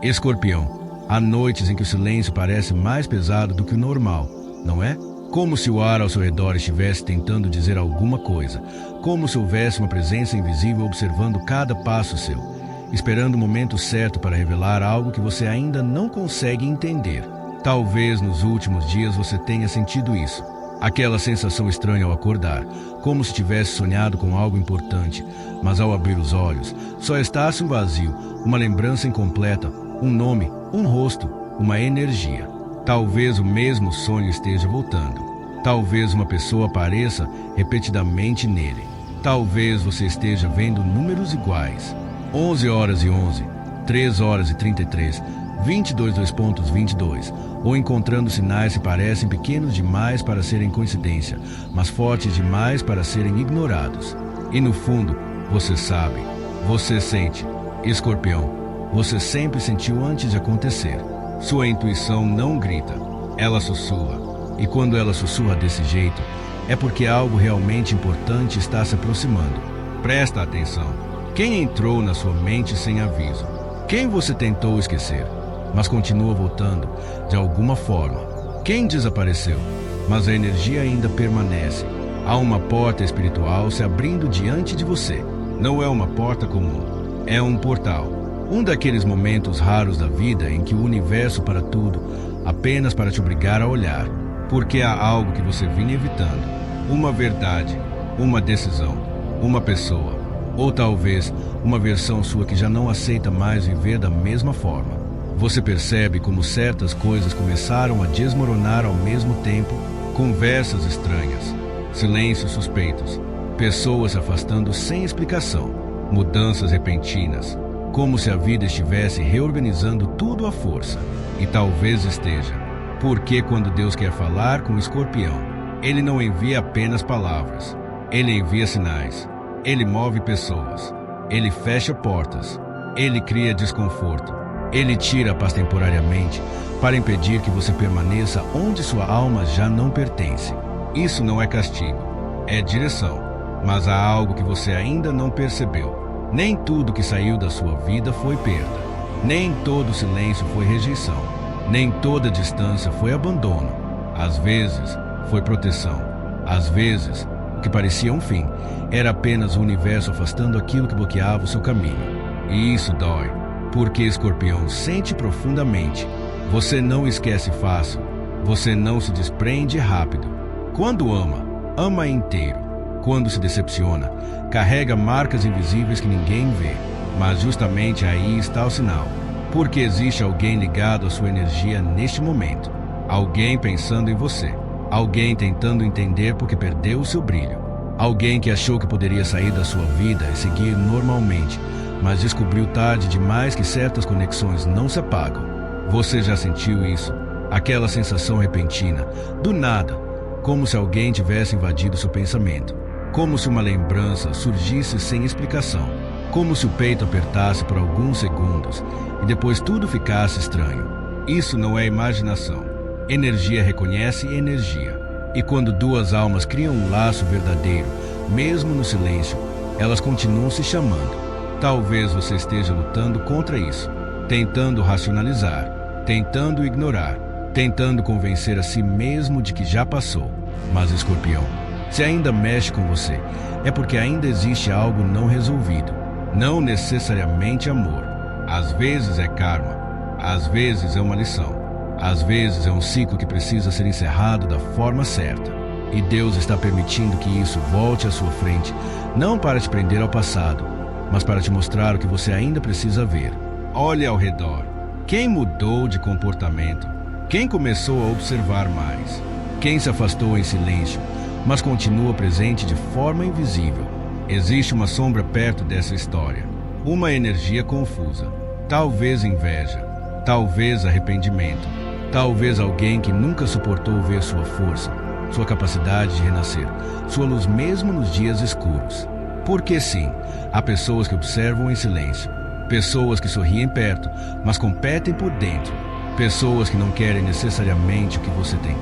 Escorpião, há noites em que o silêncio parece mais pesado do que o normal, não é? Como se o ar ao seu redor estivesse tentando dizer alguma coisa, como se houvesse uma presença invisível observando cada passo seu, esperando o momento certo para revelar algo que você ainda não consegue entender. Talvez nos últimos dias você tenha sentido isso. Aquela sensação estranha ao acordar, como se tivesse sonhado com algo importante, mas ao abrir os olhos, só estasse um vazio, uma lembrança incompleta, um nome, um rosto, uma energia. Talvez o mesmo sonho esteja voltando. Talvez uma pessoa apareça repetidamente nele. Talvez você esteja vendo números iguais. 11h11, 3h33, 22:22, ou encontrando sinais que parecem pequenos demais para serem coincidência, mas fortes demais para serem ignorados. E no fundo, você sabe, você sente. Escorpião, você sempre sentiu antes de acontecer. Sua intuição não grita, ela sussurra. E quando ela sussurra desse jeito, é porque algo realmente importante está se aproximando. Presta atenção. Quem entrou na sua mente sem aviso? Quem você tentou esquecer, mas continua voltando de alguma forma? Quem desapareceu, mas a energia ainda permanece? Há uma porta espiritual se abrindo diante de você. Não é uma porta comum, é um portal. Um daqueles momentos raros da vida em que o universo para tudo, apenas para te obrigar a olhar, porque há algo que você vinha evitando. Uma verdade, uma decisão, uma pessoa, ou talvez uma versão sua que já não aceita mais viver da mesma forma. Você percebe como certas coisas começaram a desmoronar ao mesmo tempo, conversas estranhas, silêncios suspeitos, pessoas se afastando sem explicação, mudanças repentinas, como se a vida estivesse reorganizando tudo à força. E talvez esteja. Porque quando Deus quer falar com o Escorpião, Ele não envia apenas palavras. Ele envia sinais. Ele move pessoas. Ele fecha portas. Ele cria desconforto. Ele tira a paz temporariamente para impedir que você permaneça onde sua alma já não pertence. Isso não é castigo, é direção. Mas há algo que você ainda não percebeu. Nem tudo que saiu da sua vida foi perda. Nem todo silêncio foi rejeição. Nem toda distância foi abandono. Às vezes, foi proteção. Às vezes, o que parecia um fim era apenas o universo afastando aquilo que bloqueava o seu caminho. E isso dói, porque Escorpião sente profundamente. Você não esquece fácil. Você não se desprende rápido. Quando ama, ama inteiro. Quando se decepciona, carrega marcas invisíveis que ninguém vê. Mas justamente aí está o sinal. Porque existe alguém ligado à sua energia neste momento. Alguém pensando em você. Alguém tentando entender porque perdeu o seu brilho. Alguém que achou que poderia sair da sua vida e seguir normalmente, mas descobriu tarde demais que certas conexões não se apagam. Você já sentiu isso? Aquela sensação repentina, do nada, como se alguém tivesse invadido seu pensamento. Como se uma lembrança surgisse sem explicação. Como se o peito apertasse por alguns segundos e depois tudo ficasse estranho. Isso não é imaginação. Energia reconhece energia. E quando duas almas criam um laço verdadeiro, mesmo no silêncio, elas continuam se chamando. Talvez você esteja lutando contra isso, tentando racionalizar, tentando ignorar, tentando convencer a si mesmo de que já passou. Mas Escorpião, se ainda mexe com você, é porque ainda existe algo não resolvido. Não necessariamente amor. Às vezes é karma. Às vezes é uma lição. Às vezes é um ciclo que precisa ser encerrado da forma certa. E Deus está permitindo que isso volte à sua frente, não para te prender ao passado, mas para te mostrar o que você ainda precisa ver. Olhe ao redor. Quem mudou de comportamento? Quem começou a observar mais? Quem se afastou em silêncio, mas continua presente de forma invisível? Existe uma sombra perto dessa história. Uma energia confusa. Talvez inveja. Talvez arrependimento. Talvez alguém que nunca suportou ver sua força, sua capacidade de renascer, sua luz mesmo nos dias escuros. Porque sim, há pessoas que observam em silêncio. Pessoas que sorriem perto, mas competem por dentro. Pessoas que não querem necessariamente o que você tem.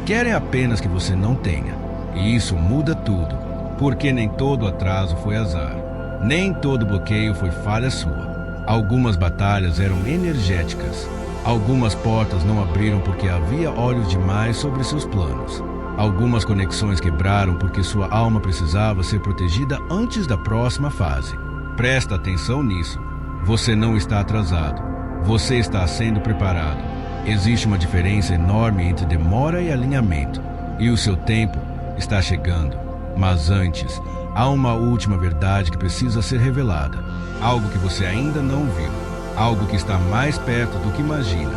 Querem apenas que você não tenha. E isso muda tudo. Porque nem todo atraso foi azar. Nem todo bloqueio foi falha sua. Algumas batalhas eram energéticas. Algumas portas não abriram porque havia olhos demais sobre seus planos. Algumas conexões quebraram porque sua alma precisava ser protegida antes da próxima fase. Presta atenção nisso. Você não está atrasado. Você está sendo preparado. Existe uma diferença enorme entre demora e alinhamento. E o seu tempo está chegando. Mas antes, há uma última verdade que precisa ser revelada. Algo que você ainda não viu. Algo que está mais perto do que imagina.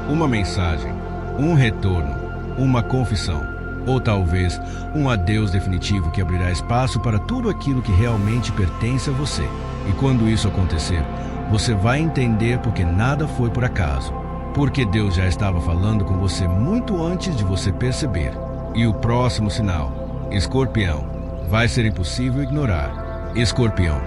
Uma mensagem, um retorno, uma confissão. Ou talvez um adeus definitivo que abrirá espaço para tudo aquilo que realmente pertence a você. E quando isso acontecer, você vai entender porque nada foi por acaso. Porque Deus já estava falando com você muito antes de você perceber. E o próximo sinal, Escorpião, vai ser impossível ignorar. Escorpião,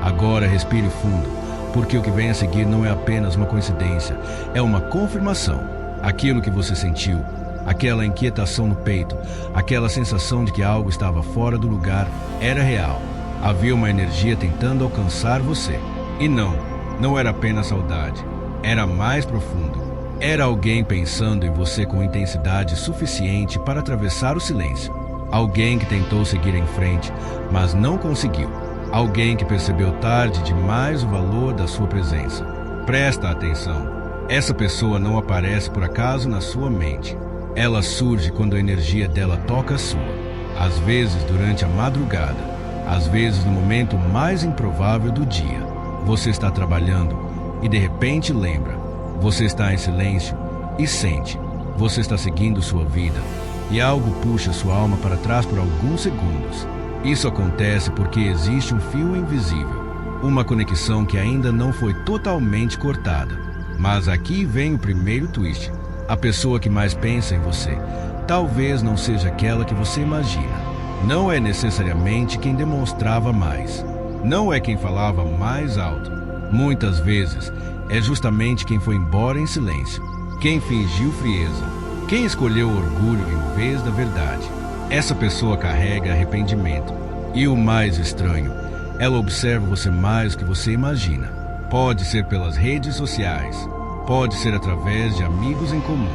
agora respire fundo, porque o que vem a seguir não é apenas uma coincidência, é uma confirmação. Aquilo que você sentiu, aquela inquietação no peito, aquela sensação de que algo estava fora do lugar, era real. Havia uma energia tentando alcançar você. E não era apenas saudade, era mais profundo. Era alguém pensando em você com intensidade suficiente para atravessar o silêncio. Alguém que tentou seguir em frente, mas não conseguiu. Alguém que percebeu tarde demais o valor da sua presença. Presta atenção. Essa pessoa não aparece por acaso na sua mente. Ela surge quando a energia dela toca a sua. Às vezes durante a madrugada. Às vezes no momento mais improvável do dia. Você está trabalhando e de repente lembra. Você está em silêncio e sente. Você está seguindo sua vida e algo puxa sua alma para trás por alguns segundos. Isso acontece porque existe um fio invisível, uma conexão que ainda não foi totalmente cortada. Mas aqui vem o primeiro twist. A pessoa que mais pensa em você talvez não seja aquela que você imagina. Não é necessariamente quem demonstrava mais. Não é quem falava mais alto. Muitas vezes é justamente quem foi embora em silêncio, quem fingiu frieza, quem escolheu o orgulho em vez da verdade. Essa pessoa carrega arrependimento. E o mais estranho, ela observa você mais do que você imagina. Pode ser pelas redes sociais, pode ser através de amigos em comum,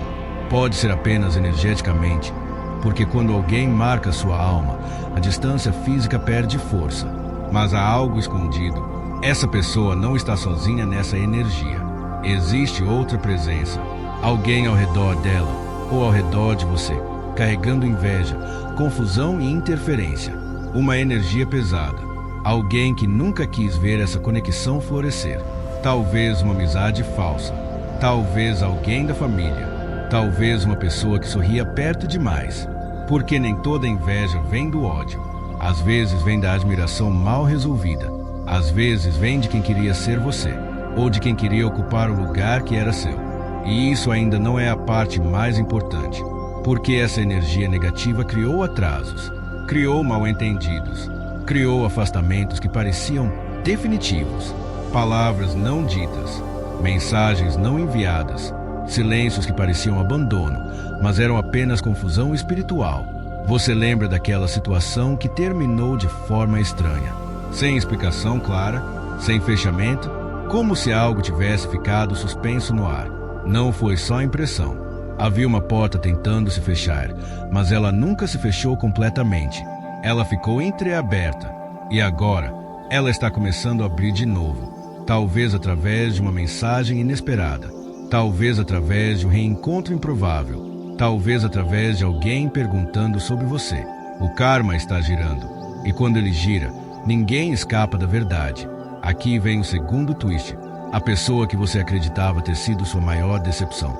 pode ser apenas energeticamente, porque quando alguém marca sua alma, a distância física perde força. Mas há algo escondido. Essa pessoa não está sozinha nessa energia. Existe outra presença, alguém ao redor dela ou ao redor de você, carregando inveja, confusão e interferência. Uma energia pesada. Alguém que nunca quis ver essa conexão florescer. Talvez uma amizade falsa. Talvez alguém da família. Talvez uma pessoa que sorria perto demais. Porque nem toda inveja vem do ódio. Às vezes vem da admiração mal resolvida. Às vezes vem de quem queria ser você, ou de quem queria ocupar o lugar que era seu. E isso ainda não é a parte mais importante. Porque essa energia negativa criou atrasos, criou mal-entendidos, criou afastamentos que pareciam definitivos, palavras não ditas, mensagens não enviadas, silêncios que pareciam abandono, mas eram apenas confusão espiritual. Você lembra daquela situação que terminou de forma estranha, sem explicação clara, sem fechamento, como se algo tivesse ficado suspenso no ar. Não foi só impressão. Havia uma porta tentando se fechar, mas ela nunca se fechou completamente. Ela ficou entreaberta, e agora ela está começando a abrir de novo. Talvez através de uma mensagem inesperada, talvez através de um reencontro improvável, talvez através de alguém perguntando sobre você. O karma está girando, e quando ele gira, ninguém escapa da verdade. Aqui vem o segundo twist. A pessoa que você acreditava ter sido sua maior decepção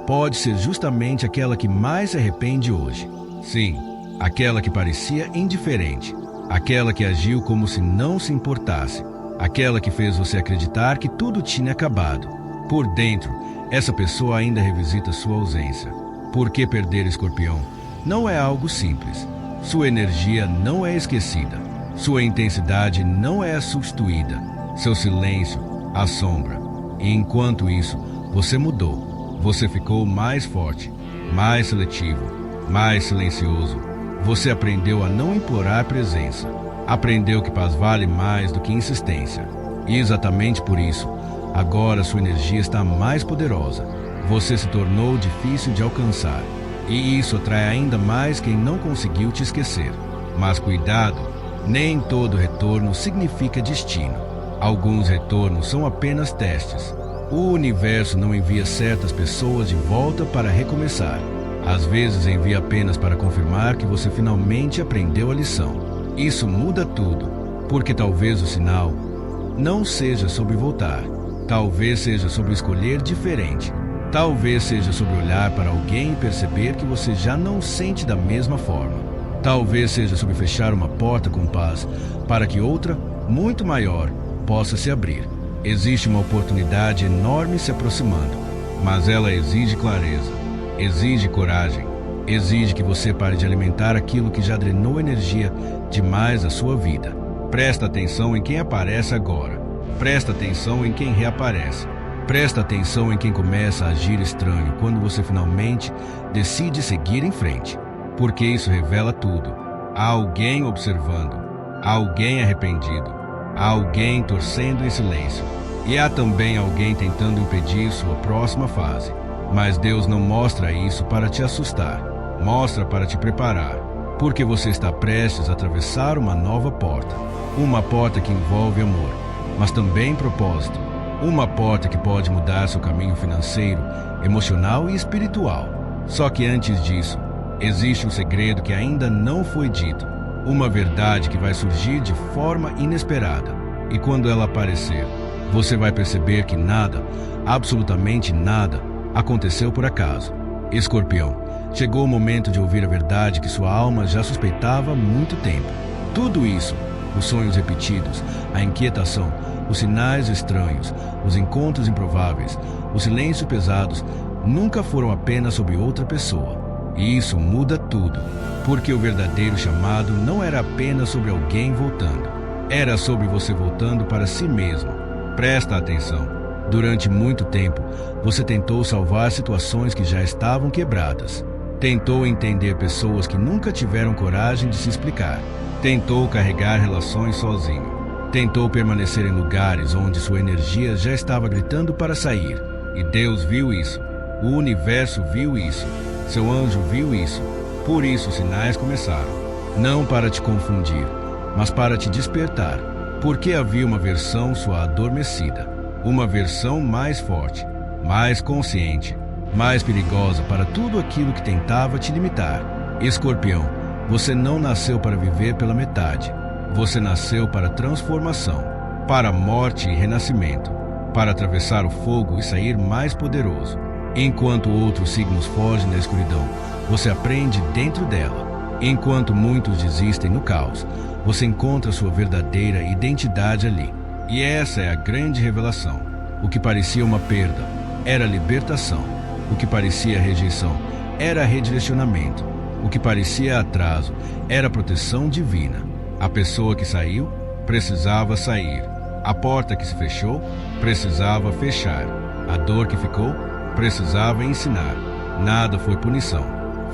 pode ser justamente aquela que mais se arrepende hoje. Sim, aquela que parecia indiferente, aquela que agiu como se não se importasse, aquela que fez você acreditar que tudo tinha acabado. Por dentro, essa pessoa ainda revisita sua ausência. Porque perder Escorpião não é algo simples. Sua energia não é esquecida. Sua intensidade não é substituída. Seu silêncio assombra. E enquanto isso, você mudou. Você ficou mais forte, mais seletivo, mais silencioso. Você aprendeu a não implorar presença. Aprendeu que paz vale mais do que insistência. E exatamente por isso, Agora sua energia está mais poderosa. Você se tornou difícil de alcançar. E isso atrai ainda mais quem não conseguiu te esquecer. Mas cuidado, nem todo retorno significa destino. Alguns retornos são apenas testes. O universo não envia certas pessoas de volta para recomeçar. Às vezes envia apenas para confirmar que você finalmente aprendeu a lição. Isso muda tudo, porque talvez o sinal não seja sobre voltar. Talvez seja sobre escolher diferente. Talvez seja sobre olhar para alguém e perceber que você já não sente da mesma forma. Talvez seja sobre fechar uma porta com paz para que outra, muito maior, possa se abrir. Existe uma oportunidade enorme se aproximando, mas ela exige clareza, exige coragem, exige que você pare de alimentar aquilo que já drenou energia demais da sua vida. Presta atenção em quem aparece agora. Presta atenção em quem reaparece. Presta atenção em quem começa a agir estranho quando você finalmente decide seguir em frente. Porque isso revela tudo. Há alguém observando. Há alguém arrependido. Há alguém torcendo em silêncio. E há também alguém tentando impedir sua próxima fase. Mas Deus não mostra isso para te assustar. Mostra para te preparar. Porque você está prestes a atravessar uma nova porta. Uma porta que envolve amor, mas também propósito. Uma porta que pode mudar seu caminho financeiro, emocional e espiritual. Só que antes disso, existe um segredo que ainda não foi dito. Uma verdade que vai surgir de forma inesperada. E quando ela aparecer, você vai perceber que nada, absolutamente nada, aconteceu por acaso. Escorpião, chegou o momento de ouvir a verdade que sua alma já suspeitava há muito tempo. Tudo isso, os sonhos repetidos, a inquietação, os sinais estranhos, os encontros improváveis, os silêncios pesados, nunca foram apenas sobre outra pessoa. E isso muda tudo, porque o verdadeiro chamado não era apenas sobre alguém voltando. Era sobre você voltando para si mesmo. Presta atenção. Durante muito tempo, você tentou salvar situações que já estavam quebradas. Tentou entender pessoas que nunca tiveram coragem de se explicar. Tentou carregar relações sozinho. Tentou permanecer em lugares onde sua energia já estava gritando para sair. E Deus viu isso. O universo viu isso. Seu anjo viu isso. Por isso os sinais começaram. Não para te confundir, mas para te despertar. Porque havia uma versão sua adormecida. Uma versão mais forte, mais consciente, mais perigosa para tudo aquilo que tentava te limitar. Escorpião, você não nasceu para viver pela metade. Você nasceu para transformação, para morte e renascimento, para atravessar o fogo e sair mais poderoso. Enquanto outros signos fogem da escuridão, você aprende dentro dela. Enquanto muitos desistem no caos, você encontra sua verdadeira identidade ali. E essa é a grande revelação. O que parecia uma perda era libertação. O que parecia rejeição era redirecionamento. O que parecia atraso era proteção divina. A pessoa que saiu precisava sair. A porta que se fechou precisava fechar. A dor que ficou precisava ensinar. Nada foi punição,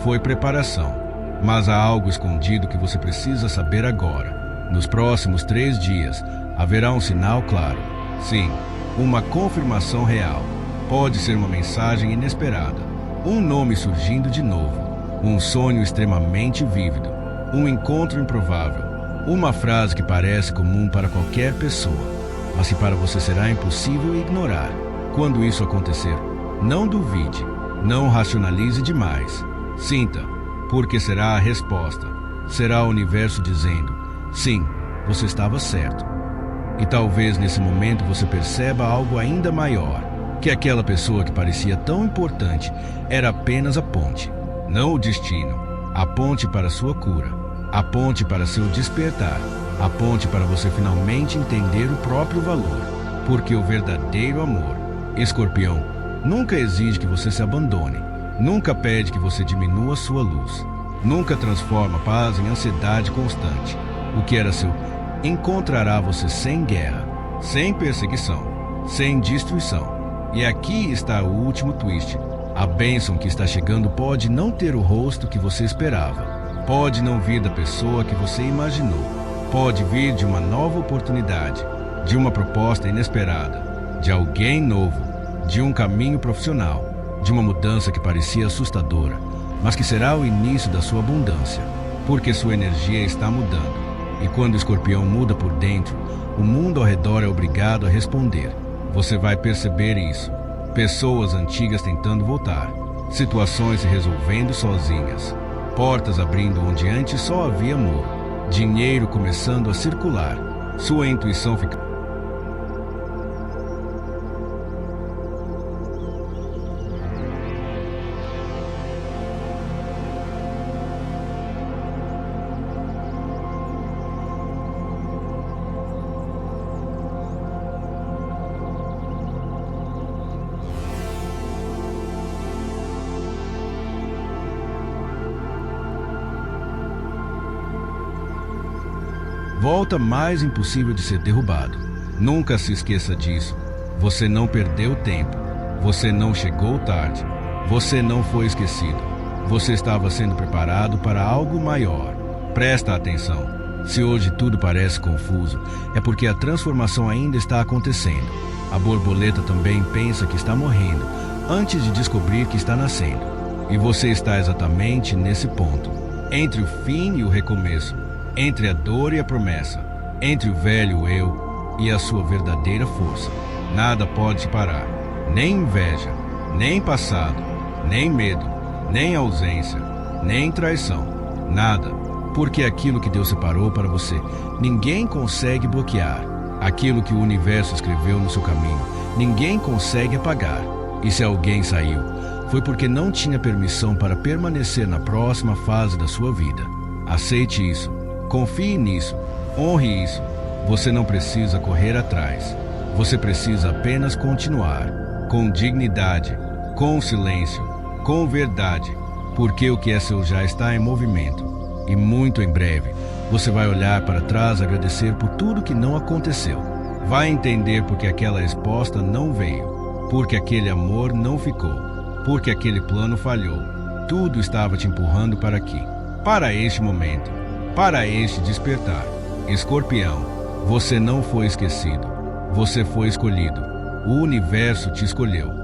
foi preparação. Mas há algo escondido que você precisa saber agora. Nos próximos 3 dias, haverá um sinal claro. Sim, uma confirmação real. Pode ser uma mensagem inesperada. Um nome surgindo de novo. Um sonho extremamente vívido. Um encontro improvável. Uma frase que parece comum para qualquer pessoa, mas que para você será impossível ignorar. Quando isso acontecer, não duvide, não racionalize demais. Sinta, porque será a resposta. Será o universo dizendo, sim, você estava certo. E talvez nesse momento você perceba algo ainda maior, que aquela pessoa que parecia tão importante era apenas a ponte, não o destino. A ponte para sua cura. A ponte para seu despertar. A ponte para você finalmente entender o próprio valor. Porque o verdadeiro amor, Escorpião, nunca exige que você se abandone. Nunca pede que você diminua sua luz. Nunca transforma paz em ansiedade constante. O que era seu encontrará você sem guerra, sem perseguição, sem destruição. E aqui está o último twist. A bênção que está chegando pode não ter o rosto que você esperava. Pode não vir da pessoa que você imaginou. Pode vir de uma nova oportunidade, de uma proposta inesperada, de alguém novo, de um caminho profissional, de uma mudança que parecia assustadora, mas que será o início da sua abundância, porque sua energia está mudando. E quando o escorpião muda por dentro, o mundo ao redor é obrigado a responder. Você vai perceber isso. Pessoas antigas tentando voltar, situações se resolvendo sozinhas, portas abrindo onde antes só havia amor, dinheiro começando a circular, sua intuição fica... Volta mais impossível de ser derrubado. Nunca se esqueça disso. Você não perdeu tempo. Você não chegou tarde. Você não foi esquecido. Você estava sendo preparado para algo maior. Presta atenção. Se hoje tudo parece confuso, é porque a transformação ainda está acontecendo. A borboleta também pensa que está morrendo antes de descobrir que está nascendo. E você está exatamente nesse ponto, entre o fim e o recomeço, entre a dor e a promessa, entre o velho eu e a sua verdadeira força. Nada pode te parar, nem inveja, nem passado, nem medo, nem ausência, nem traição, nada, porque aquilo que Deus separou para você, ninguém consegue bloquear. Aquilo que o universo escreveu no seu caminho, ninguém consegue apagar. E se alguém saiu, foi porque não tinha permissão para permanecer na próxima fase da sua vida. Aceite isso. Confie nisso, honre isso. Você não precisa correr atrás. Você precisa apenas continuar, com dignidade, com silêncio, com verdade, porque o que é seu já está em movimento. E muito em breve, você vai olhar para trás e agradecer por tudo que não aconteceu. Vai entender porque aquela resposta não veio, porque aquele amor não ficou, porque aquele plano falhou. Tudo estava te empurrando para aqui, para este momento, para este despertar. Escorpião, você não foi esquecido. Você foi escolhido. O universo te escolheu.